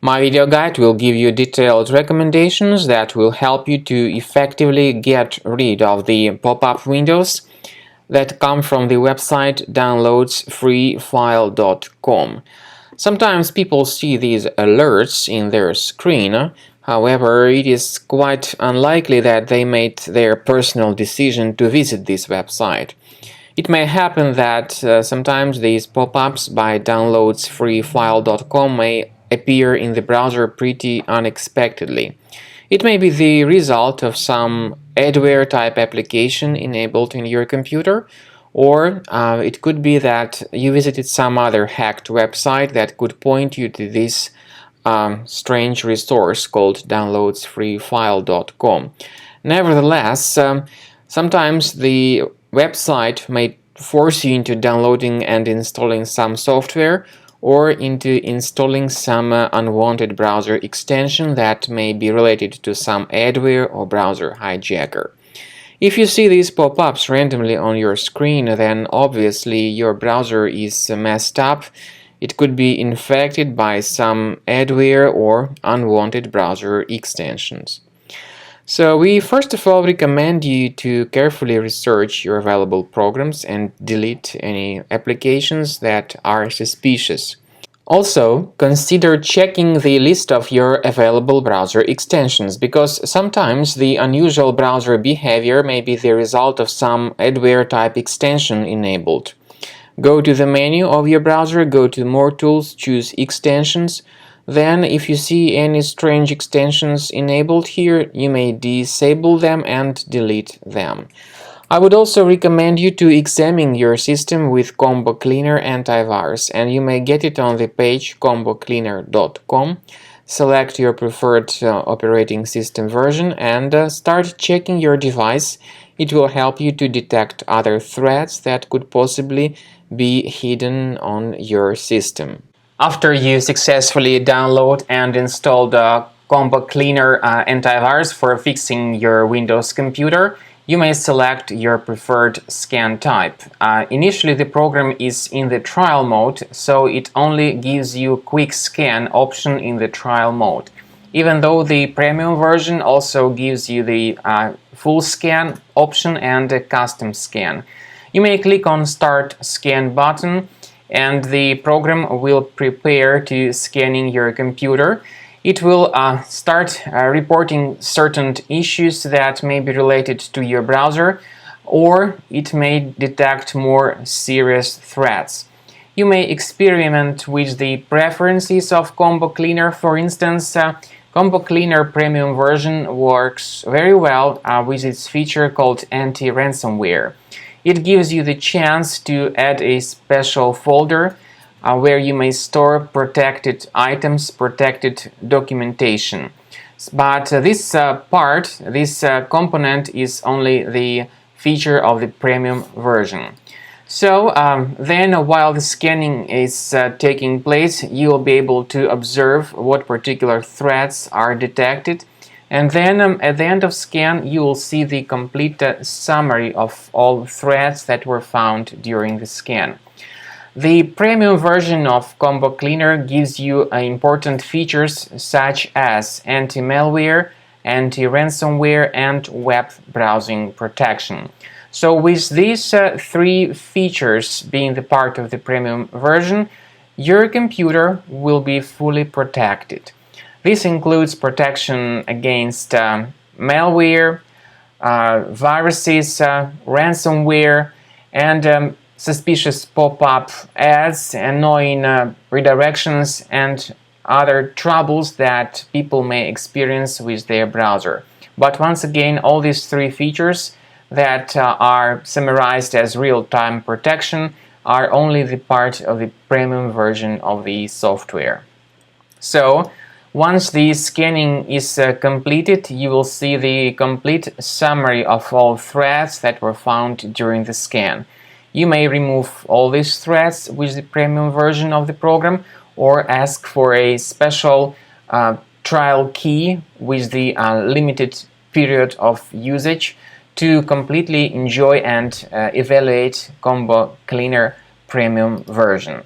My video guide will give you detailed recommendations that will help you to effectively get rid of the pop-up windows that come from the website downloadsfreefile.com. Sometimes people see these alerts in their screen. However, it is quite unlikely that they made their personal decision to visit this website. It may happen that sometimes these pop-ups by downloadsfreefile.com may appear in the browser pretty unexpectedly. It may be the result of some adware type application enabled in your computer, or it could be that you visited some other hacked website that could point you to this strange resource called downloadsfreefile.com. Nevertheless, sometimes the website may force you into downloading and installing some software or into installing some unwanted browser extension that may be related to some adware or browser hijacker. If you see these pop-ups randomly on your screen, then obviously your browser is messed up. It could be infected by some adware or unwanted browser extensions. So we first of all recommend you to carefully research your available programs and delete any applications that are suspicious. Also, consider checking the list of your available browser extensions, because sometimes the unusual browser behavior may be the result of some adware type extension enabled. Go to the menu of your browser, go to More Tools, choose Extensions. Then, if you see any strange extensions enabled here, you may disable them and delete them. I would also recommend you to examine your system with Combo Cleaner antivirus, and you may get it on the page combocleaner.com. Select your preferred operating system version and start checking your device. It will help you to detect other threats that could possibly be hidden on your system. After you successfully download and install the Combo Cleaner antivirus for fixing your Windows computer, you may select your preferred scan type. Initially, the program is in the trial mode, so it only gives you quick scan option in the trial mode, even though the premium version also gives you the full scan option and a custom scan. You may click on Start Scan button, and the program will prepare to scanning your computer. It will start reporting certain issues that may be related to your browser, or it may detect more serious threats. You may experiment with the preferences of Combo Cleaner. For instance, Combo Cleaner Premium version works very well with its feature called anti-ransomware. It gives you the chance to add a special folder where you may store protected items, protected documentation. But this component is only the feature of the premium version. So then while the scanning is taking place, you will be able to observe what particular threats are detected. And then at the end of scan, you will see the complete summary of all threats that were found during the scan. The premium version of Combo Cleaner gives you important features such as anti-malware, anti-ransomware, and web browsing protection. So with these three features being the part of the premium version, your computer will be fully protected. This includes protection against malware, viruses, ransomware, and suspicious pop-up ads, annoying redirections, and other troubles that people may experience with their browser. But once again, all these three features that are summarized as real-time protection are only the part of the premium version of the software. So, once the scanning is completed, you will see the complete summary of all threats that were found during the scan. You may remove all these threats with the premium version of the program, or ask for a special trial key with the limited period of usage to completely enjoy and evaluate Combo Cleaner premium version.